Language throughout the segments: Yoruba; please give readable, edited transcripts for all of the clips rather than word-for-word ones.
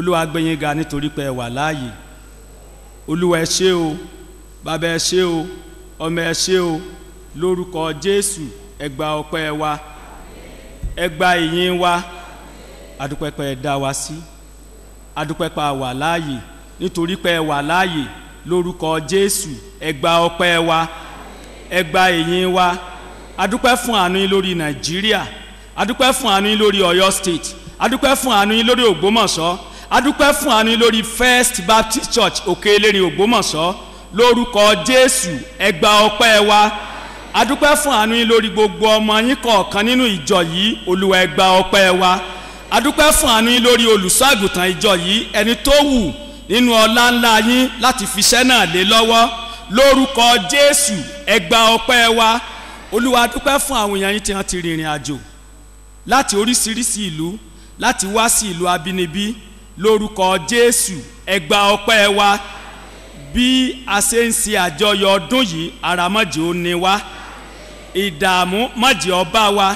Olúwa gbé yín ga nítorí pé ẹ wà láàyè. Olúwa ẹ ṣé o, Bàbá ẹ ṣé o, Ọmọ ẹ ṣé o, lórúkọ Jésù ẹ gba ọpẹ́ wa, ẹ gba ìyìn wa. Adúpẹ́ pé ẹ dá wa sí, adúpẹ́ pé a wà láàyè, nítorí pé ẹ wà láàyè, lórúkọ Jésù ẹ gba ọpẹ́ wa, ẹ gba ìyìn wa. Adúpẹ́ fún àánú yín lórí Nàìjíríà, adúpẹ́ fún àánú yín lórí Ọ̀yọ́ state, adúpẹ́ fún àánú yín lórí Ògbómọ̀ṣọ́, adúpẹ́ fún àánú yín lórí First Baptist Church Òkèlérin Ògbómọ̀ṣọ́. Lórúkọ Jésù ẹ gba ọpẹ́ wa. Adúpẹ́ fún àánú yín lórí gbogbo ọmọ yín kọ̀ọ̀kan nínú ìjọ yìí. Olúwa ẹ gba ọpẹ́ wa. Adúpẹ́ fún àánú yín lórí olùṣọ́-àgùntàn ìjọ yìí, ẹni tó wù nínú ọlá ńlá yín láti fi iṣẹ́ náà lé lọ́wọ́. Lórúkọ Jésù ẹ gba ọpẹ́ wa. Olúwa adúpẹ́ fún àwọn èèyàn yín tí wọ́n ti rìnrìn àjò láti oríṣiríṣi ìlú láti wá sí ìlú abínibí. Lórúkọ Jésù ẹ gba ọpẹ́ wa. Bí a ṣe ń ṣe àjọyọ̀ ọdún yìí, ara má jẹ́ ó ní wá, ìdààmú má jẹ́ ó bá wa,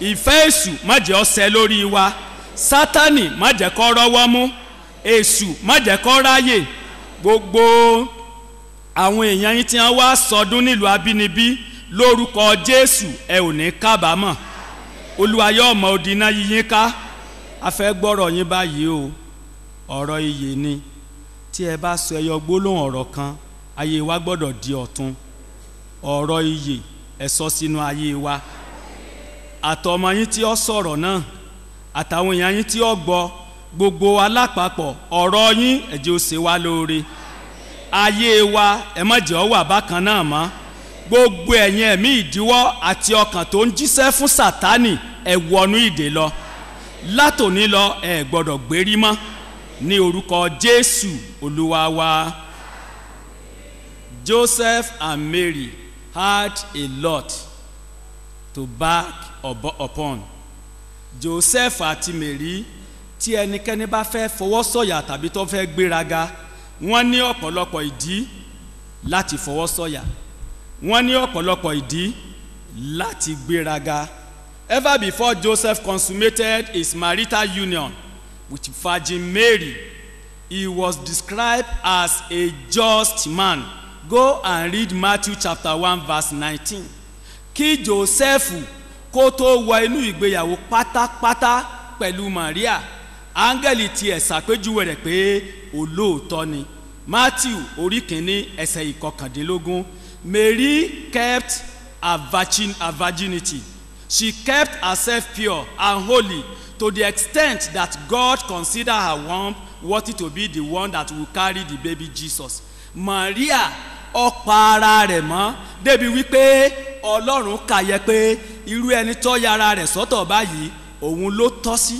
ìfẹ́ èṣù má jẹ́ ó ṣẹ lórí wa, Sátánì má jẹ́ kó rọ́wọ́ mú, èṣù má jẹ́ kó ráyè. Gbogbo àwọn èèyàn yín tí wọ́n wá sọdún nílùú abínibí, lórúkọ Jésù ẹ ò ní kábàámọ̀. Olúwa yóò mọ odi iná yíyín ká. A fẹ́ gbọ́rọ̀ yín báyìí o, ọ̀rọ̀ ìyè ni. Tí ẹ bá sọ ẹyọ gbólóhùn ọ̀rọ̀ kan, ayé wa gbọ́dọ̀ di ọ̀tun. Ọ̀rọ̀ ìyè ẹ sọ sínú ayé wa. Àtọmọ yín tí ó sọ̀rọ̀ náà, àtàwọn èèyàn yín tí ó gbọ́, gbogbo alápapọ̀ ọ̀rọ̀ yín ẹ jẹ́ ó ṣe wá lóore. Ayé wa ẹ má jẹ́ ó wà bákan náà mọ́. Gbogbo ẹ̀yin ẹ̀mí ìdíwọ́ àti ọkàn tó ń jíṣẹ́ fún Sátánì ẹ wọnú ìdè lọ. Látòní lọ ẹ gbọ́dọ̀ gbérí mọ́. Ní orúkọ Jésù Olúwa wa. Joseph and Mary had a lot to back upon. Joseph àti Mary, tí ẹnikẹ́ni bá fẹ́ fọwọ́ sọ̀yà tàbí tó fẹ́ gbéraga, wọ́n ní ọ̀pọ̀lọpọ̀ ìdí láti fọwọ́ sọ̀yà. Wọ́n ní ọ̀pọ̀lọpọ̀ ìdí láti gbéraga. Ever before Joseph consummated his marital union with Virgin Mary, he was described as a just man. Go and read Matthew chapter 1 verse 19. Kí Joseph kó tó wọ inú ìgbéyàwó pátápátá pẹ̀lú Maria, áńgẹ́lì tiẹ̀ ṣàpèjúwe rẹ̀ pé olóòótọ́ ni. Matthew orí kìíní ẹsẹ̀ ìkọkàndínlógún. Mary kept her virginity. She kept herself pure and holy to the extent that God considered her womb worthy to be the one that will carry the baby Jesus. Maria ó pa ara rẹ̀ mọ́ débi wípé Ọlọ́run kà yẹ pé irú ẹni tó yára rẹ̀ sọ́tọ̀ báyìí òun ló tọ́ sí,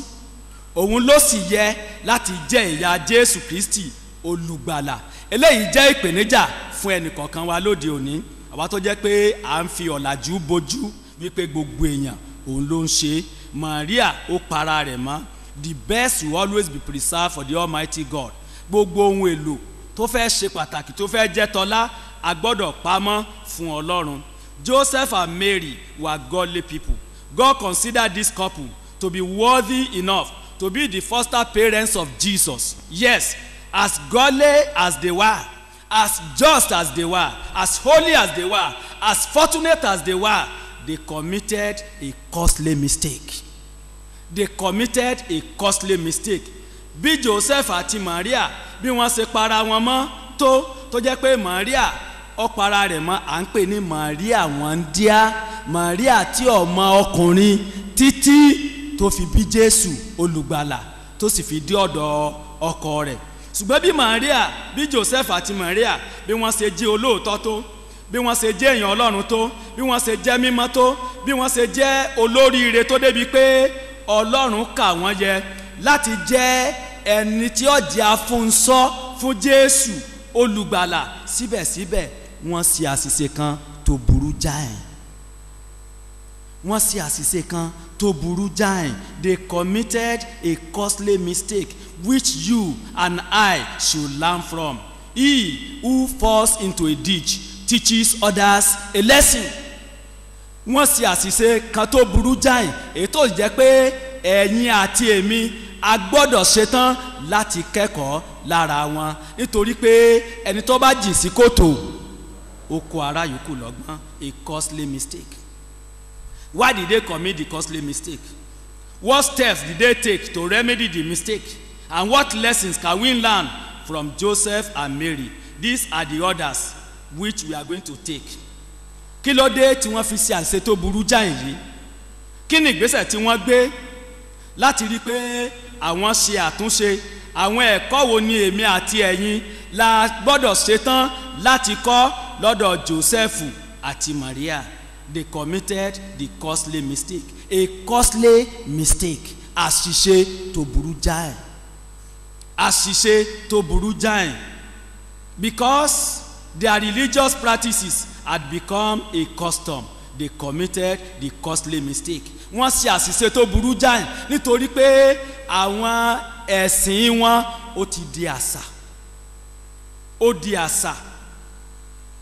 òun ló sì yẹ láti jẹ́ ìyá Jésù Kristi olùgbàlà. Eléyìí jẹ́ ìpèníjà fún ẹnìkọ̀ọ̀kan wa lóde òní, àwa tó jẹ́ pé à ń fi ọ̀làjú bojú wípé gbogbo èèyàn òun ló ń ṣe. Maria ó para rẹ̀ mọ́. The best will always be preserved for the Almighty God. Gbogbo ohun èlò tó fẹ́ ṣe pàtàkì tó fẹ́ jẹ́ tọ́lá a gbọ́dọ̀ pamọ́ fún Ọlọ́run. Joseph and Mary were godly people. God considered this couple to be worthy enough to be the foster parents of Jesus. Yes, as godly as they were, as just as they were, as holy as they were, as fortunate as they were, they committed a costly mistake. They committed a costly mistake. Bí Joseph àti Maria bí wọ́n ṣe para wọn mọ́ tó jẹ́ pé Maria ó para rẹ̀ mọ́, à ń pè ní Maria wọ́ndíá, Maria tí ọmọ ọkùnrin títí tó fi bí Jésù olùgbàlà tó sì fi dé ọ̀dọ̀ ọkọ rẹ̀. Ṣùgbọ́n bí Joseph àti Maria bí wọ́n ṣe jẹ́ olóòótọ́ tó, bí wọ́n ṣe jẹ́ èèyàn Ọlọ́run tó, bí wọ́n ṣe jẹ́ mímọ́ tó, bí wọ́n ṣe jẹ́ olóríire tó débi pé Ọlọ́run kà wọ́n yẹ láti jẹ́ ẹni tí ó jẹ́ afúnṣọ́ fún Jésù olùgbàlà, síbẹ̀síbẹ̀ wọ́n ṣe àṣìṣe kan tó burú jáì. Wọ́n ṣe àṣìṣe kan tó burú jáì. They committed a costly mistake which you and I should learn from. He who falls into a ditch teaches others a lesson. Wọ́n ṣe àṣìṣe kan tó burú jáì, èyí tó jẹ́ pé ẹ̀yin àti èmi a gbọ́dọ̀ ṣetán láti kẹ́kọ̀ọ́ lára wọn nítorí pé ẹni tó bá jìn sí kòtò ó kó ara yòókù lọ́gbọ́n. A costly mistake. Why did they commit the costly mistake? What steps did they take to remedy the mistake? And what lessons can we learn from Joseph and Mary? These are the orders which we are going to take. Kí ló dé tí wọ́n fi ṣe àṣẹ tó burú jáì yìí? Kí ni ìgbésẹ̀ tí wọ́n gbé láti rí pé àwọn ṣe àtúnṣe? Àwọn ẹ̀kọ́ wo ni èmi àti ẹ̀yin la gbọ́dọ̀ ṣetán láti kọ́ lọ́dọ̀ Joseph àti Maria? They committed the costly mistake. A costly mistake. Àṣìṣe tó burú jáì. Àṣìṣe tó burú jáì. Because their religious practices had become a custom, they committed the costly mistake. Wọ́n ṣe àṣìṣe tó burú jáì nítorí pé àwọn ẹ̀sìn wọn ó ti di àṣà. Ó di àṣà.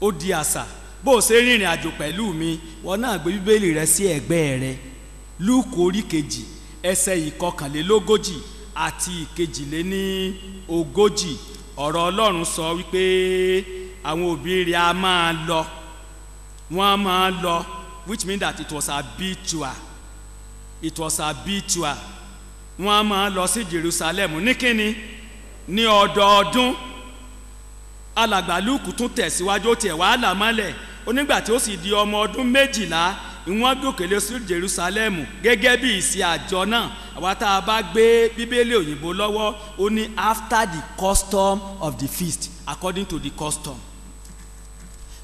Ó di àṣà. Bó o ṣe rìnrìn àjò pẹ̀lú mi, wọ́n náà gbé bíbélì rẹ sí ẹ̀gbẹ́ rẹ. Lúùkù orí kejì ẹsẹ̀ ìkọkànlélógójì àti ìkejìléníogójì. Ọ̀rọ̀ Ọlọ́run sọ wípé àwọn òbí rẹ̀ a máa lọ. Wọ́n máa lọ, which means that it was habitual. It was habitual. Wọ́n máa lọ sí Jerusalem ní kíni? Ní ọdọọdún. Alàgbà Lúùkù tún tẹ̀síwájú ó tiẹ̀ wàhálà mọ́lẹ̀. Onígbà tí ó sì di ọmọ ọdún 12 ìwọ́n gòkè lọ sí Jerusalem gẹ́gẹ́ bí ìsìn àjọ náà. Àwa tá a bá gbé bíbélì òyìnbó lọ́wọ́ ó ní after the custom of the feast, according to the custom.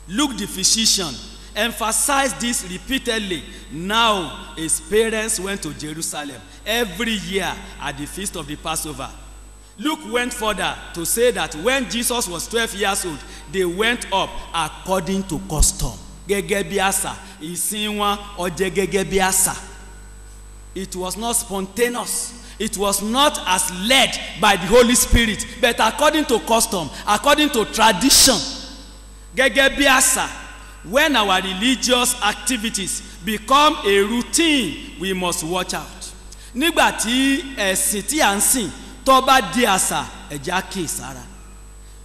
Luke the physician emphasized this repeatedly. Now his parents went to Jerusalem every year at the feast of the Passover. Luke went further to say that when Jesus was 12 years old, they went up according to custom. Gẹ́gẹ́ bí àṣà, ìsìn wọn ó jẹ́ gẹ́gẹ́ bí àṣà. It was not spontaneous. It was not as led by the Holy Spirit, but according to custom, according to tradition. Gẹ́gẹ́ bí àṣà, when our religious activities become a routine, we must watch out. Nígbà tí ẹ̀sìn tí à ń sìn tó bá di àṣà, ẹ jẹ́ á kíyèsára.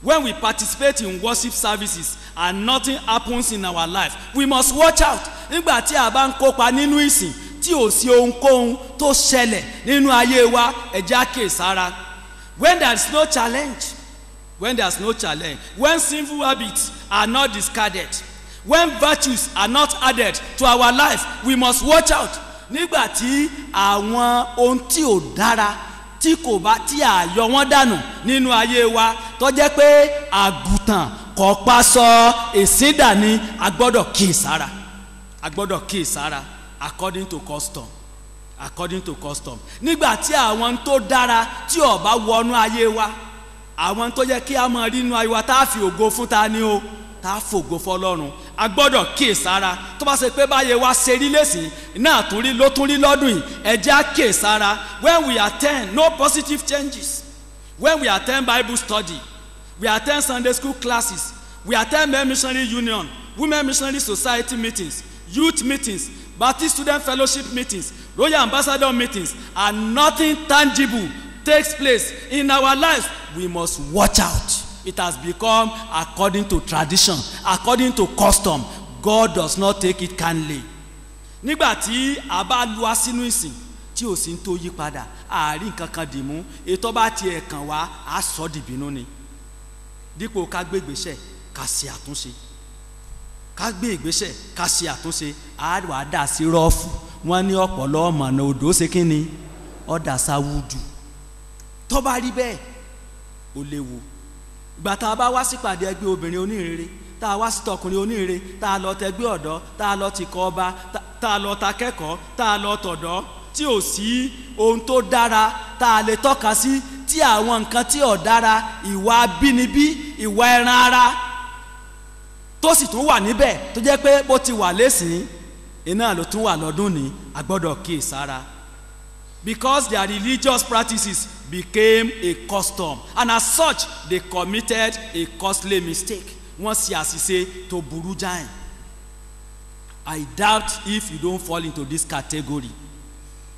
When we participate in worship services and nothing happens in our life, we must watch out. Nígbà tí a bá ń kópa nínú ìsìn tí ò sí ohunkóhun tó ṣẹlẹ̀ nínú ayé wa, ẹ jẹ́ á kíyèsára. When there is no challenge, when sinful habits are not discarded, when virtues are not added to our life, we must watch out. Nígbà tí àwọn ohun tí ò dára tí kò bá tí a yọ wọ́n dànù nínú ayé wa tó jẹ́ pé àgùntàn kò pa sọ èsì dàní, a gbọ́dọ̀ kíyèsára. A gbọ́dọ̀ kíyèsára according to custom. According to custom. Nígbà tí àwọn tó dára tí ó bá wọnú ayé wa, àwọn tó yẹ kí a máa rí nínú ayé wa tá a fi ògo fún ta ni o, tá a fògo fọ́lọ́run. A gbọ́dọ̀ kíyèsára. Tó bá ṣe pé báyé wa ṣe rí lẹ́sìn náà tún rí ló tún rí lọ́dún yìí, ẹ jẹ́ á kíyèsára. When we attend, no positive changes. When we attend Bible study, we attend Sunday school classes, we attend Men Missionary Union, Women Missionary Society meetings, youth meetings, Baptist Student Fellowship meetings, Royal Ambassador meetings, and nothing tangible takes place in our lives, we must watch out. It has become according to tradition, according to custom. God does not take it kindly. Nígbà tí a bá lu wá sínú ìsìn tí ò sí ń tó yí padà, àárín kankan dì mú, ètò bá tiẹ̀ kàn wá, á sọ dìbínú ni. Dípò ká gbé ìgbésẹ̀, ká ṣe àtúnṣe. Ká gbé ìgbésẹ̀, ká ṣe àtúnṣe, á wá dà sí rọ́ọ̀fù. Wọ́n ní ọ̀pọ̀lọ́ ọ̀mọ̀nà odò ṣe kí ni? Ọ̀dà sáwùdù. Tó bá rí bẹ́ẹ̀, ó léwu. Ìgbà tá a bá wá sípàdé ẹgbẹ́ obìnrin onírere, tá a wá sí tọkùnrin onírere, tá a lọ tẹgbẹ́ ọ̀dọ́, tá a lọ tìkọ́ ọba, tá a lọ takẹ́kọ̀ọ́, tá a lọ tọ̀dọ́, tí ò sí ohun tó dára tá a lè tọ́ka sí, tí àwọn nǹkan tí ò dára, ìwà abínibí, ìwà ẹran ara tó sì tún wà níbẹ̀ tó jẹ́ pé bó ti wà lẹ́sìn iná ló tún wà lọ́dún ní, a gbọ́dọ̀ kíyèsára. Because their religious practices became a custom, and as such they committed a costly mistake. Wọ́n ṣe àṣìṣe tó burú jáì. I doubt if you don't fall into this category.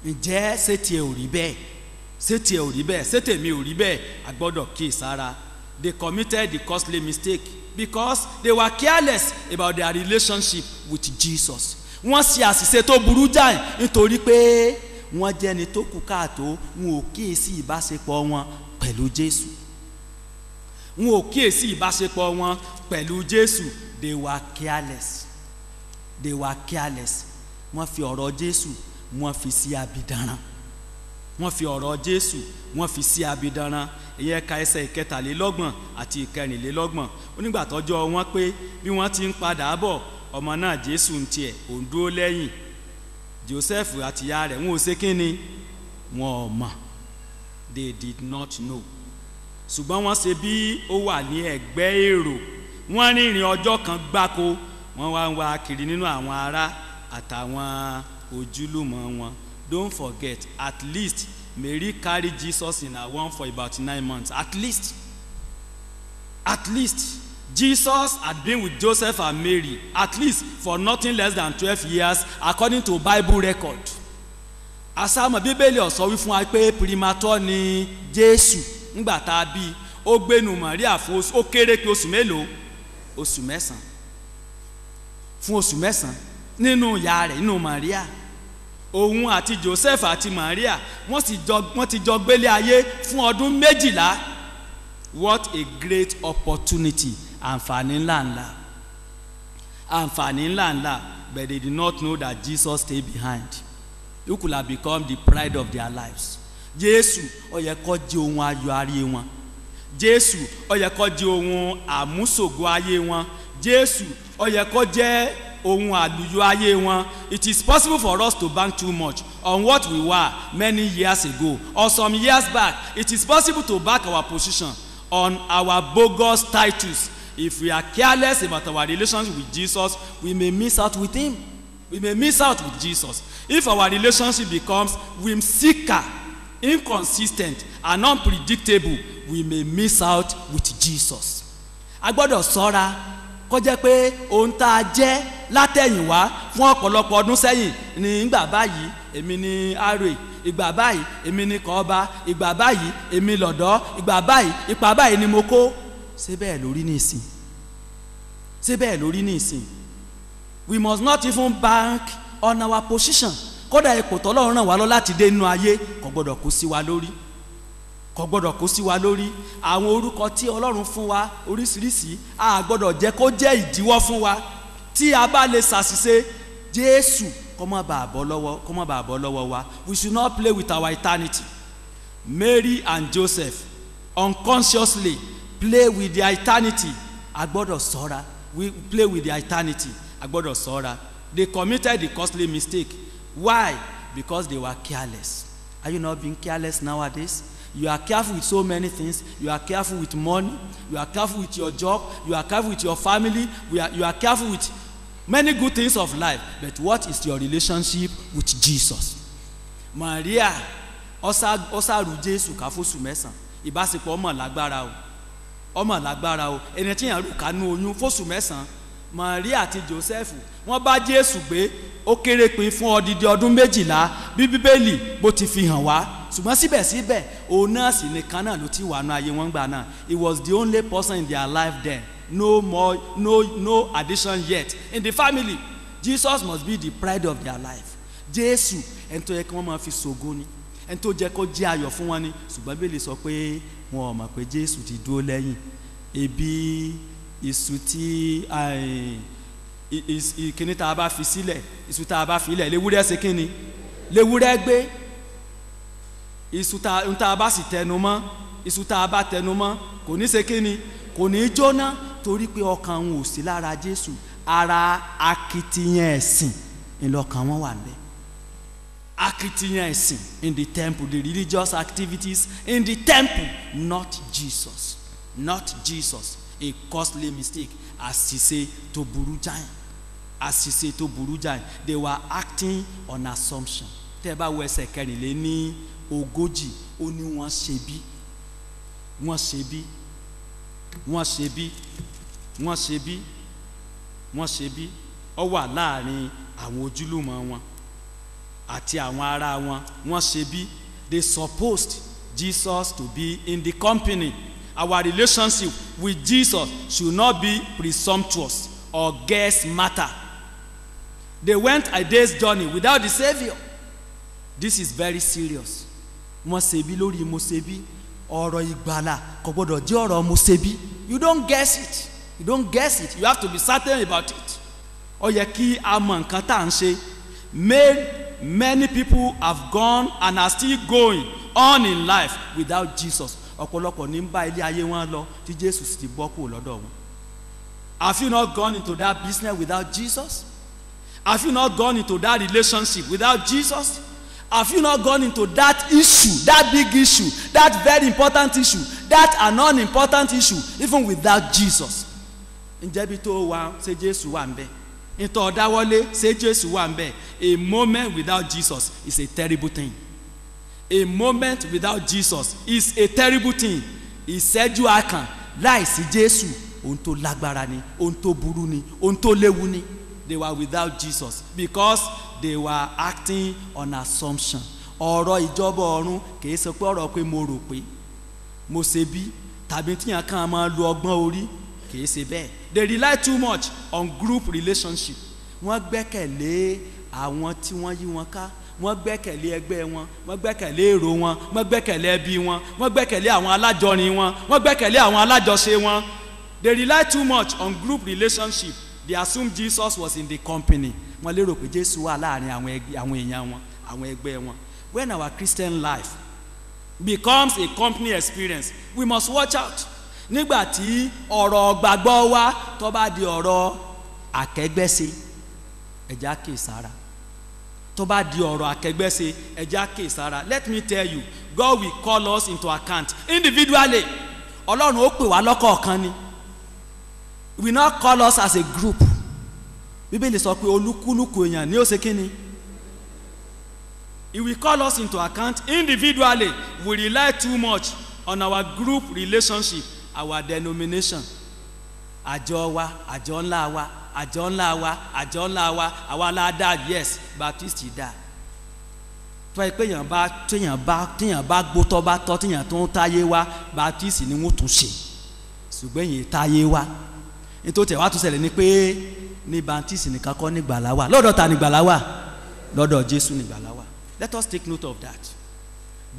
Ǹjẹ́ ṣé tiẹ̀ ò rí bẹ́ẹ̀? ṣé tiẹ̀ ò rí bẹ́ẹ̀, ṣé tèmi ò rí bẹ́ẹ̀, a gbọ́dọ̀ kíyèsára. They committed the costly mistake because they were careless about their relationship with Jesus. Wọ́n ṣe àṣìṣe tó burú jáì nítorí pé wọ́n jẹ́ ẹni tó kù káàtó, wọn ò kíyèsí ìbáṣepọ̀ wọn pẹ̀lú Jésù. Wọn ò kíyèsí ìbáṣepọ̀ wọn pẹ̀lú Jésù. They were careless. They were careless. Wọ́n fi ọ̀rọ̀ Jésù wọ́n fi sí abidanran. Wọ́n fi ọ̀rọ̀ Jésù wọ́n fi sí abidanran. Ìyẹn ka ẹsẹ̀ 23 àti 24. Onígbà tọ́jọ́ wọn pé bí wọ́n ti ń padà bọ̀, ọmọ náà Jésù ń tiẹ̀ òun dúró lẹ́yìn. Joseph àti ìyá rẹ̀ wọn ò ṣe kíni, wọn ò mọ̀. They did not know. Ṣùgbọ́n wọ́n ṣe bí ó wà ní ẹ̀gbẹ́ èrò. Wọ́n rìnrìn ọjọ́ kan gbáko. Wọ́n wá ń wá kiri nínú àwọn ará àtàwọn ojúlùmọ̀ wọn. Don't forget, at least Mary carried Jesus in her womb for about 9 months. At least Jesus had been with Joseph and Mary at least for nothing less than 12 years according to Bible record. Àsámọ̀ Bíbélì ó sọ wí fún wa pé primator ni Jésù nígbà tá a bí. Ó gbénu Maria fún ó kéré pé oṣù mélòó? Oṣù 9. Fún oṣù 9 nínú ìyá rẹ̀ nínú Maria. Òun àti Joseph àti Maria wọ́n ti jọ gbélé ayé fún ọdún 12. What a great opportunity. Àǹfààní ńláńlá. Àǹfààní ńláńlá. But they did not know that Jesus stayed behind. Who could have become the pride of their lives. Jésù ó yẹ kó jẹ́ ohun ayọ̀ ayé wọn. Jésù ó yẹ kó jẹ́ ohun àmúṣògo ayé wọn. Jésù ó yẹ kó jẹ́ ohun àlùyọ ayé wọn. It is possible for us to bank too much on what we were many years ago or some years back. It is possible to back our position on our bogus titles. If we are careless about our relationship with Jesus, we may miss out with him. We may miss out with Jesus. If our relationship becomes whimsical, inconsistent and unpredictable, we may miss out with Jesus. A gbọ́dọ̀ ṣọ́ra kó jẹ́ pé ohun tá a jẹ́ látẹ̀yìnwá fún ọ̀pọ̀lọpọ̀ ọdún sẹ́yìn ní ìgbà báyìí èmi ní Arè, ìgbà báyìí èmi ní Kọ́ba, ìgbà báyìí èmi lọ̀dọ́, ìgbà báyìí ipa báyìí ni mo kó. Ṣé bẹ́ẹ̀ lórí nísìn? Ṣé bẹ́ẹ̀ lórí nísìn? We must not even bank on our position. Kódà ipò tọ́lọ́run ràn wá lọ láti dé inú ayé kò gbọ́dọ̀ kó sí wa lórí. Kò gbọ́dọ̀ kó sí wa lórí. Àwọn orúkọ tí Ọlọ́run fún wa oríṣiríṣi a gbọ́dọ̀ jẹ́ kó jẹ́ ìdíwọ́ fún wa. Tí a bá lè ṣàṣìṣe, Jésù kó má bàa bọ́ lọ́wọ́ wa. We should not play with our eternity. Mary and Joseph unconsciously play with their eternity. A gbọ́dọ̀ ṣọ́ra. We play with their eternity. A gbọ́dọ̀ ṣọ́ra. They committed the costly mistake. Why? Because they were careless. Are you not being careless nowadays? You are careful with so many things. You are careful with money. You are careful with your job. You are careful with your family. You are careful with many good things of life. But what is your relationship with Jesus? Maria ọ̀sàrù Jésù ká fóṣù 9. Ìbáṣepọ̀ ọmọ lágbára o. Ẹni tí yàn rù kánú oyún fóṣù 9. Maria àti Joseph wọ́n bá Jésù gbé ó kéré pin fún odidi ọdún 12 bí Bíbélì bó ti fi hàn wá. Ṣùgbọ́n síbẹ̀síbẹ̀ òun náà sì nìkan náà ló ti wà nú ayé wọn gbà náà. He was the only person in their life then. No addition yet in the family. Jesus must be the pride of their life. Jésù ẹni tó yẹ kí wọ́n máa fi ṣògo ni, ẹni tó jẹ́ kó jẹ́ ayọ̀ fún wọn ni. Ṣùgbọ́n Bíbélì sọ pé wọn ò mọ̀ pé Jésù ti dúró lẹ́yìn. Ebi ìṣù tí ìkíní tá a bá fi sílẹ̀, ìṣù tá a bá fi ilẹ̀ léwúrẹ́ ṣe kíni? Léwúrẹ́ gbé. Ìṣù tá a bá sì tẹnu mọ́, ìṣù tá a bá tẹnu mọ́ kò ní ṣe kíni? Kò ní jóná torí pé ọkàn wọn ò sí lára Jésù. Ara akitiyan ẹ̀sìn ìlọ́kàn wọn wà níbẹ̀. Akitiyan ẹ̀sìn in the temple, the religious activities in the temple, not Jesus. Not Jesus. A costly mistake. Àṣìṣe tó burú jáì. Àṣìṣe tó burú jáì. They were acting on assumption. Tẹ́ bá wo ẹsẹ̀ 24 ó ní wọ́n ṣe bí. Wọ́n ṣe bí. Wọ́n ṣe bí. Wọ́n ṣe bí. Wọ́n ṣe bí. Ó wà láàrin àwọn ojúlùmọ̀ wọn àti àwọn ará wọn. Wọ́n ṣe bí. They supposed Jesus to be in the company. Our relationship with Jesus should not be presumptuous or guess matter. They went a day's journey without the Savior. This is very serious. Mo ṣe bí lórí mo ṣe bí, ọ̀rọ̀ ìgbàlà kò gbọdọ̀ jẹ́ ọ̀rọ̀ mo ṣe bí. You don't guess it. You don't guess it. You have to be certain about it. Ó yẹ kí a mọ nǹkan tá à ń ṣe. Many people have gone and are still going on in life without Jesus. Ọ̀pọ̀lọpọ̀ ní ń bá ilé ayé wọn lọ tí Jésù sì ti bọ́ kúrò lọ́dọ̀ wọn. Have you not gone into that business without Jesus? Have you not gone into that relationship without Jesus? Have you not gone into that issue, that big issue, that very important issue, that an unimportant issue, even without Jesus? Ǹjẹ́ bí tó wà ṣé Jésù wà ńbẹ̀? Ìtọ̀ dáwọ́lé ṣé Jésù wà ńbẹ̀? A moment without Jesus is a terrible thing. A moment without Jesus is a terrible thing. Ìṣẹ́jú akàn láìsí Jésù ohun tó lágbára ni, ohun tó burú ni, ohun tó léwu ni. They were without Jesus because they were acting on assumption. Ọ̀rọ̀ ìjọba ọ̀run kì í sọ pé ọ̀rọ̀ pé mo rò pé mo ṣe bí tàbí tíyàn kan máa lo ọgbọ́n orí kì í ṣe bẹ́ẹ̀. They rely too much on group relationship. Wọ́n gbẹ́kẹ̀lé àwọn tí wọ́n yí wọn ká. Wọ́n gbẹ́kẹ̀lé ẹgbẹ́ wọn, wọ́n gbẹ́kẹ̀lé èrò wọn, wọ́n gbẹ́kẹ̀lé ẹbí wọn, wọ́n gbẹ́kẹ̀lé àwọn alájọrin wọn, wọ́n gbẹ́kẹ̀lé àwọn alájọṣe wọn. They rely too much on group relationship. They assumed Jesus was in the company. Wọ́n lérò pé Jésù wà láàrin àwọn èèyàn wọn, àwọn ẹgbẹ́ wọn. When our Christian life becomes a company experience, we must watch out. Nígbà tí ọ̀rọ̀ gbàgbọ́ wa tó bá di ọ̀rọ̀ akẹgbẹ́sẹ̀, ẹ jẹ́ á kíyèsára. Tó bá di ọ̀rọ̀ akẹgbẹ́sẹ̀, ẹ jẹ́ á kíyèsára. Let me tell you, God will call us into account individually. Ọlọ́run ó pè wá lọ́kọ̀ọ̀kan ni. He will not call us as a group. Bíbélì sọ pé olúkúlùkù èèyàn ni ó ṣe kíni. He will call us into account individually. We rely too much on our group relationship, our denomination. Àjọ wa, àjọ ńlá wa, àjọ ńlá wa, àjọ ńlá wa, àwa la dá, yes, Baptist dá. Tó ẹ pé téèyàn bá gbótọ́ bá tọ́ téèyàn tó ń táyé wá, Baptist ni wọ́n tún ṣe. Ṣùgbọ́n èyí táyé wá. Nítorí tẹ̀ wá tún ṣẹlẹ̀ ni pé ní Baptist nìkan kọ́ ní ìgbàlà wà. Lọ́dọ̀ ta ní ìgbàlà wà? Lọ́dọ̀ Jésù ní ìgbàlà wà. Let us take note of that.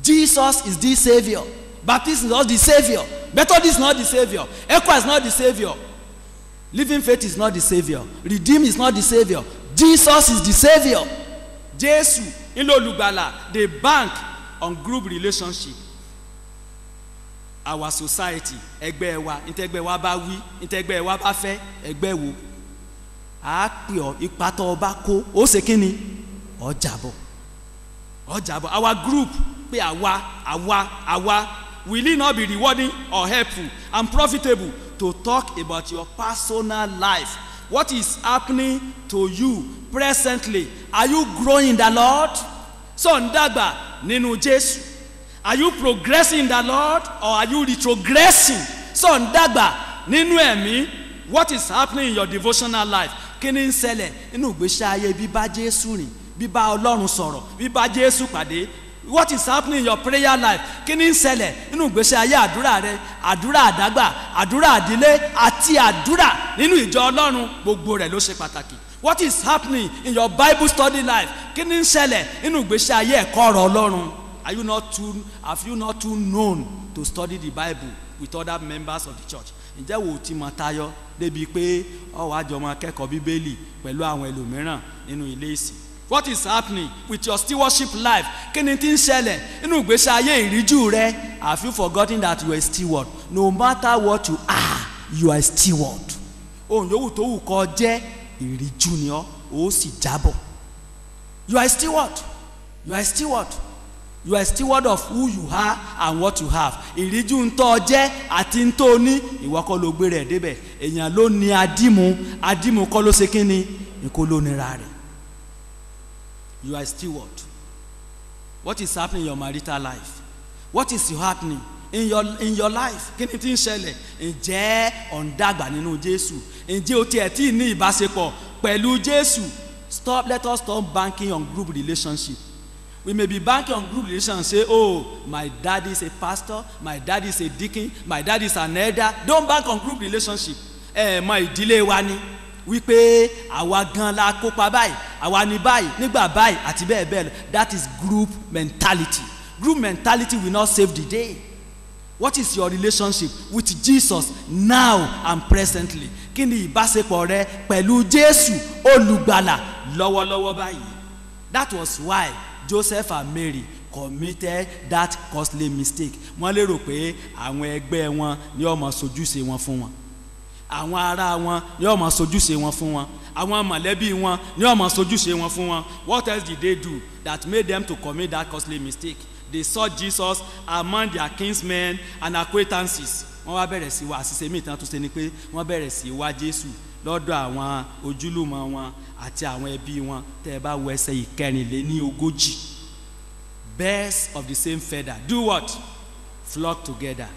Jesus is the Savior. Baptist is not the Savior. Methodist is not the Savior. ECWA is not the Savior. Living Faith is not the Savior. Redeem is not the Savior. Jesus is the Savior. Jésù ilé olùgbàlà. They bank on group relationship. Our society, ẹgbẹ́ wa, ìtẹ́gbẹ́ wa bá wí, ìtẹ́gbẹ́ wa bá fẹ́, ẹgbẹ́ wo. A pè ọ́ ipa tó bá kó, ó ṣe kí ni? Ó jábọ̀. Ó jábọ̀. Our group pé àwa will it not be rewarding or helpful and profitable to talk about your personal life? What is happening to you presently? Are you growing in the Lord? So ń dàgbà nínú Jésù. Are you progressing in the Lord or are you retrogressing? So ń dàgbà nínú ẹ̀mí. What is happening in your devotional life? Kí ni ń ṣẹlẹ̀ nínú ìgbésí ayé bíbá Jésù rìn, bíbá Ọlọ́run sọ̀rọ̀, bíbá Jésù pàdé? What is happening in your prayer life? Kí ni ń ṣẹlẹ̀ nínú ìgbésí ayé àdúrà rẹ, àdúrà àdágbà, àdúrà àdílé àti àdúrà nínú ìjọ Ọlọ́run? Gbogbo rẹ̀ ló ṣe pàtàkì. What is happening in your Bible study life? Kí ni ń ṣẹlẹ̀ nínú ìgbésí ayé ẹ̀kọ́ ọ̀rọ̀ Ọlọ́run? Have you not too known to study the Bible with other members of the church? Ǹjẹ́ wo ti mọ̀ tayọ débi pé ó wá jọ máa kẹ́kọ̀ọ́ Bíbélì pẹ̀lú àwọn ẹlòmíràn nínú ilé ìsìn? What is happening with your stewardship life? Kí ni tí ń ṣẹlẹ̀ nínú ìgbésí ayé ìríjú rẹ? Have you forgotten that you are a steward? No matter what you are, you are a steward. Ohun yòówù tó wù kó jẹ́ ìríjú ni ọ́, ó sì jábọ̀. You are a steward. You are a steward. You are a steward of who you are and what you have. Ìríjú ń tọ́ jẹ́ àti ń tó ní, ìwọ kọ́ ló gbé rẹ̀ débẹ̀. Èèyàn ló ní adímú kọ́ ló ṣe kí ni? Ìkó ló nira rẹ̀. You are a steward. What is happening in your marital life? What is happening in your life? Kí ni tí ń ṣẹlẹ̀? Ǹjẹ́ ò ń dàgbà nínú Jésù? Ǹjẹ́ o tiẹ̀ tí ní ìbáṣepọ̀ pẹ̀lú Jésù? Let us stop banking on group relationship. We may be banking on group relations and say, oh, my dad is a pastor, my dad is a deacon, my dad is an elder. Don't bank on group relationship. My ìdílé wa ni wípé àwa gan la kópa báyìí, àwa ni báyìí, nígbà báyìí àti bẹ́ẹ̀ bẹ́ẹ̀ lọ. That is group mentality. Group mentality will not save the day. What is your relationship with Jesus now and presently? Kí ni ìbáṣepọ̀ rẹ pẹ̀lú Jésù olùgbàlà lọ́wọ́lọ́wọ́ báyìí? That was why Joseph and Mary committed that costly mistake. Wọ́n lérò pé àwọn ẹgbẹ́ wọn ni ó máa sojúṣe wọn fún wọn. Àwọn ará wọn ni ó máa sojúṣe wọn fún wọn. Àwọn mọ̀lẹ́bí wọn ni ó máa sojúṣe wọn fún wọn. What else did they do that made them to commit that costly mistake? They saw Jesus among their kinsmen and acquaintances. Wọ́n wá bẹ̀rẹ̀ sí wá àṣìṣe míì tán tó ṣe ni pé wọ́n bẹ̀rẹ̀ sí wá Jésù lọ́dọ̀ àwọn ojúlùmọ̀ wọn àti àwọn ẹbí wọn. Tẹ́ ẹ bá wo ẹsẹ̀ ìkẹrìnléníogójì. Birds of the same feather do what? Flock together.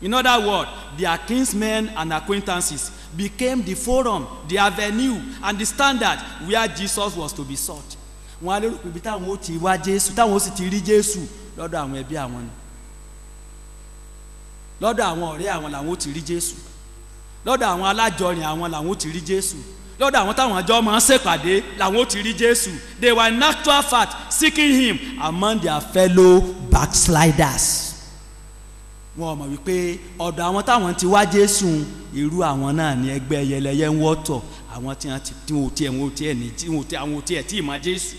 In other words, their kinsmen and acquaintances became the forum, the avenue, and the standard where Jesus was to be sought. Wọ́n á lérò pé ibi táwọn ó ti wá Jésù, táwọn ó sì ti rí Jésù lọ́dọ̀ àwọn ẹbí àwọn ni. Lọ́dọ̀ àwọn ọ̀rẹ́ àwọn làwọn ó ti rí Jésù. Lọ́dọ̀ àwọn alájọrin àwọn làwọn ó ti rí Jésù. Lọ́dọ̀ àwọn táwọn àjọ máa ń ṣèpàdé làwọn ó ti rí Jésù. They were in actual fact seeking him among their fellow backsliders. Wọ́n mọ̀ wípé ọ̀dọ̀ àwọn táwọn ti wá Jésù irú àwọn náà ní ẹgbẹ́ yẹlẹyẹ ń wọ́tọ̀ àwọn tí wọ́n ti ẹ̀ tí ì mọ̀ Jésù.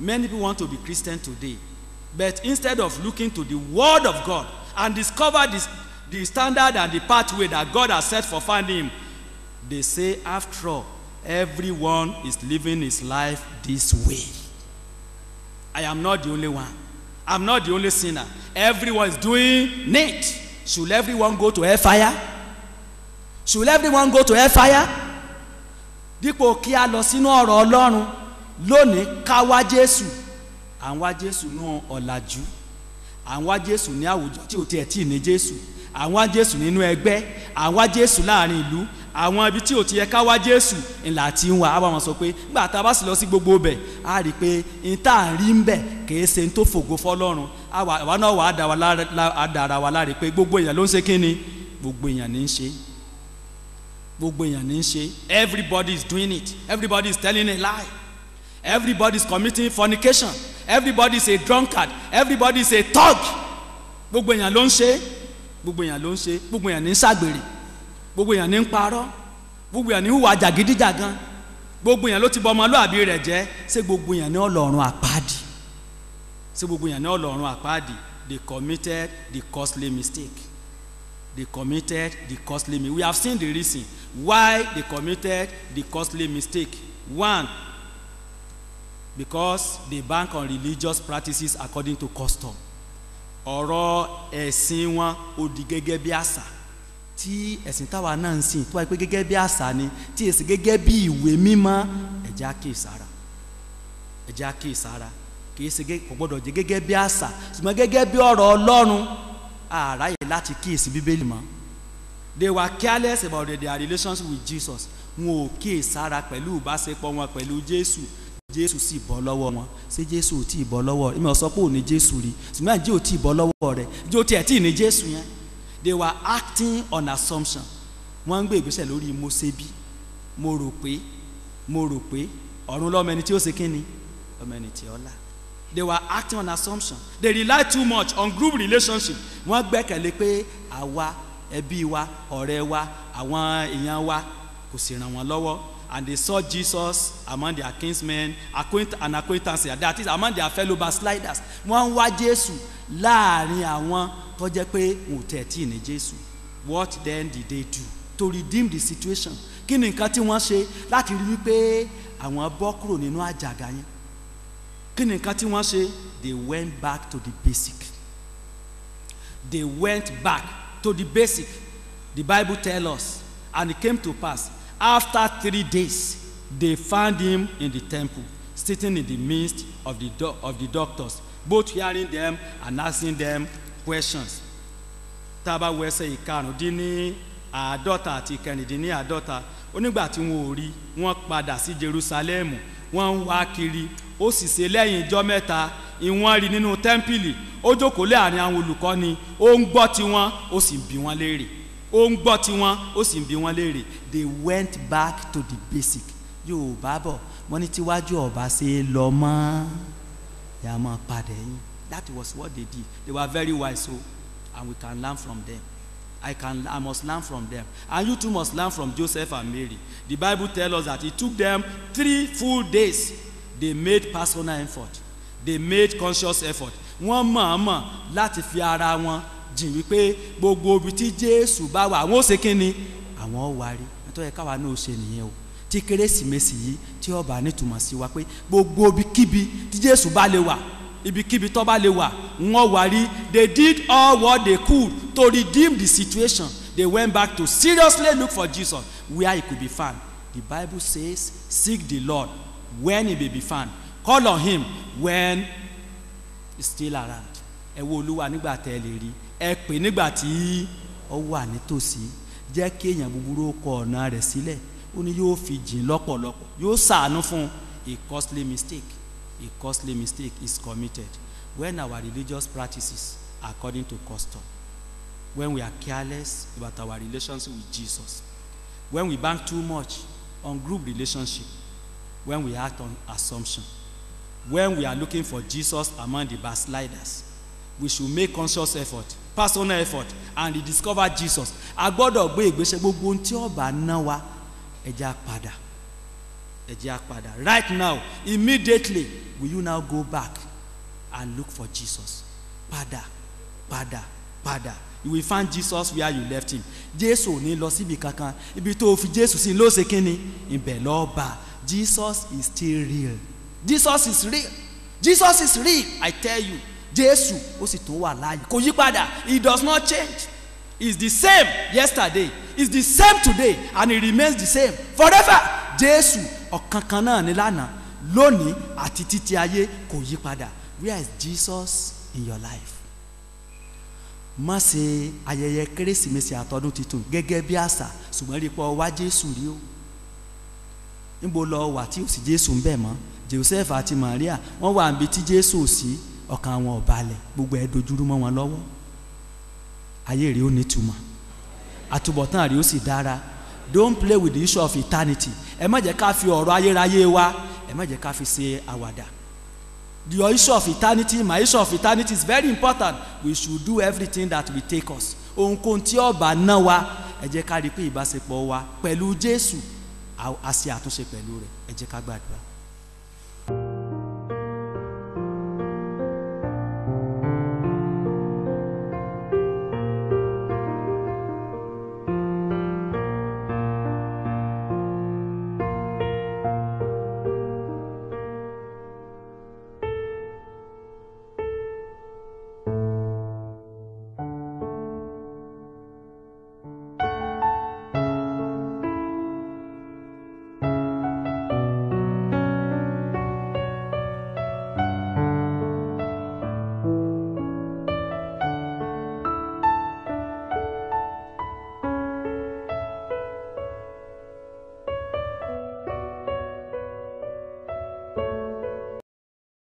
Many people want to be Christian today, but instead of looking to the word of God and discover the standard and the pathway that God has set for finding him, they say, after all, everyone is living his life this way. I am not the only one. I'm not the only sinner. Everyone is doing it. Should everyone go to hellfire? Should everyone go to hellfire? Dípò kí a lọ sínú ọ̀rọ̀ Ọlọ́run lónìí ká wá Jésù. À ń wá Jésù nínú ọ̀làjú. À ń wá Jésù ní àwùjọ tí ò tiẹ̀ tí ì ní Jésù. À ń wá Jésù nínú ẹgbẹ́. À ń wá Jésù láàrin ìlú. Àwọn ibi tí ò ti yẹ ká wá Jésù ńlá tí ń wá. Á bá wọn sọ pé nígbà tá a bá sì lọ sí gbogbo ibẹ̀ á rí i pé n tá à ń rí ń bẹ̀ kìí ṣe n tó fògo fọlọ́run. Àwa náà wà á dára wa láre pé gbogbo èèyàn ló ń ṣe kí ni? Gbogbo èèyàn ní í ṣe. Gbogbo èèyàn ní í ṣe. Everybody is doing it. Everybody is telling a lie. Everybody is committing fornication. Everybody is a drunkard. Everybody is a thug. Gbogbo èèyàn ló ń ṣe. Gbogbo èèyàn ló ń ṣe. Gbogbo èèyàn ní í ṣàgbèrè. Gbogbo èèyàn ní ń parọ́. Gbogbo èèyàn ní hùwà jàgídíjàgan. Gbogbo èèyàn ló ti bọ ọmọlúwàbí rẹ̀ jẹ́. Ṣé gbogbo èèyàn ní ọlọ́run àpáàdì? Ṣé gbogbo èèyàn ní ọlọ́run àpáàdì? They committed the costly mistake. They committed the costly mistake. We have seen the reason why they committed the costly mistake. One, because they bank on religious practices according to custom. Ọ̀rọ̀ ẹ̀sìn wọn ó di gẹ́gẹ́ bí àṣà. Tí ẹ̀sìn táwa náà ń sìn tó wáyé pé gẹ́gẹ́ bí àṣà ni, tí èsì gẹ́gẹ́ bí ìwé mímọ́, ẹ jẹ́ á kíyèsára. Ẹ jẹ́ á kíyèsára. Kì í ṣe kò gbọ́dọ̀ jẹ́ gẹ́gẹ́ bí àṣà, ṣùgbọ́n gẹ́gẹ́ bí ọ̀rọ̀ Ọlọ́run, àráyè láti kíyèsí Bíbélì mọ́. They were careless about their relationship with Jesus. Wọn ò kíyèsára pẹ̀lú ìbáṣepọ̀ wọn pẹ̀lú Jésù. Jésù sì bọ́ lọ́wọ́ wọn. Ṣé Jésù ò tí ì bọ́ lọ́wọ́ rẹ̀? Èmi ò sọ pé ò ní Jésù rí, ṣùgbọ́n àjẹ́ ò tí ì bọ́ lọ́wọ́ rẹ̀. Jẹ́ ò tí ẹ̀ tí ì ní Jésù yẹn. They were acting on assumption. Wọ́n ń gbé ìgbésẹ̀ lórí mo ṣe bí, mo rò pé ọ̀run lọ́mọ ẹni tí ó ṣe kíni, ọmọ ẹni tí ó là. They were acting on assumption. They relied too much on group relationship. Wọ́n gbẹ́kẹ̀lé pé àwa, ẹbí wa, ọ̀rẹ́ wa, àwọn èèyàn wa kò sì ràn wọ́n lọ́wọ́. And they saw Jesus among their kinsmen and acquaintances, that is among their fellow backsliders. Wọ́n wá Jésù láàrin àwọn tó jẹ́ pé wọn ò tẹ̀ tí ní Jésù. What then did they do to redeem the situation? Kí ni nǹkan tí wọ́n ṣe láti rí wípé àwọn bọ́ kúrò nínú àjàgà yẹn? Kí ni nǹkan tí wọ́n ṣe? They went back to the basic. They went back to the basic. The Bible tells us, and it came to pass, after 3 days, they found him in the temple, sitting in the midst of the doctors, both hearing them and asking them questions. Tábà wẹsẹ̀ ìkarùndínní àádọ́ta àti ìkẹrìndínní àádọ́ta. Onígbà tí wọn ò rí, wọ́n padà sí Jerusalem. Wọ́n ń wá kiri. Ó sì ṣe lẹ́yìn ijọ́ mẹ́ta ìwọ̀n rí nínú tẹ́ḿpìlì ó jókòó láàrin àwọn olùkọ́ni ó ń gbọ́ tiwọn ó sì ń bi wọ́n léèrè ó ń gbọ́ tiwọn ó sì ń bi wọ́n léèrè. They went back to the basic. Yorùbá bọ̀ wọ́n ní tíwájú ọba ṣe lọ mọ́ yà máa padà yín. That was what they did. They were very wise, so and we can learn from them. I must learn from them, and you too must learn from Joseph and Mary. The Bible tells us that it took them 3 full days. They made personal effort. They made conscious effort. Wọ́n mọ̀ọ́mọ̀ láti fi ara wọn jìn wípé gbogbo ibi tí Jésù bá wà àwọn ó ṣe kínni àwọn ó wárí. Nítorí ẹ káwa náà ó ṣe nìyẹn o. Tí Kérésìmesì yìí tí ó bá nítumọ̀ sí wa pé gbogbo ibikíbi tí Jésù bá lè wà ibikíbi tó bá lè wà wọ́n wárí. They did all what they could to redeem the situation. They went back to seriously look for Jesus where he could be found. The Bible says, seek the Lord when he may be found. Call on him when he's still around. Ẹ wo Olúwa nígbà tẹ́ ẹ lè rí. Ẹ pè nígbà tí ó wà nítòsí. Jẹ́ kí èèyàn búburú kọ ọ̀nà rẹ̀ sílẹ̀. Ó ní yóò fi jìn lọ́pọ̀lọpọ̀. Yóò ṣàánú fún a costly mistake. A costly mistake is committed when our religious practices are according to custom, when we are careless about our relationship with Jesus, when we bank too much on group relationship, when we act on assumption, when we are looking for Jesus among the backsliders. We should make conscious effort, personal effort, and rediscover Jesus. A gbọ́dọ̀ gbé ìgbésẹ̀ gbogbo ohun tí ó bá ná wa ẹ jẹ́ á padà. Right now, immediately, will you now go back and look for Jesus? Pada. You will find Jesus where you left him. Jésù ní lọ síbi kankan. Ibi tó fi Jésù sí ló ṣe kíni? Ibẹ̀ ló bá. Jesus is still real. Jesus is real. Jesus is real. I tell you. Jésù ó sì tún wà láàyè. Kò yí padà. He does not change. He's the same yesterday. He's the same today, and he remains the same forever. Jésù ọ̀kan kan náà ní lánàá, lónìí àti títí ayé kò yí padà. Where is Jesus in your life? Má ṣe ayẹyẹ Kérésìmesì àtọdún titun gẹ́gẹ́ bí àṣà, ṣùgbọ́n rí pọ̀ wá Jésù rí o. Níbo lọ wà tí ò sí Jésù ń bẹ̀ mọ́? Joseph àti Maria wọ́n wà níbi tí Jésù ò sí, ọkàn wọn ò balẹ̀, gbogbo ẹ̀ dojúrú mọ́ wọn lọ́wọ́. Ayé rí ó nítumọ̀, àtúbọ̀tán rí ó sì dára. Don't play with the issue of eternity. Ẹ má jẹ́ ká fi ọ̀rọ̀ ayérayé wa, ẹ má jẹ́ ká fi ṣe àwàdà. The issue of eternity, my issue of eternity is very important. We should do everything that will take us. Ohunkóhun tí ó bá ná wa, ẹ jẹ́ ká rí pé ìbáṣepọ̀ wa pẹ̀lú Jésù, a ṣe àtúnṣe pẹ̀lú rẹ̀. Ẹ jẹ́ ká gbàdúrà.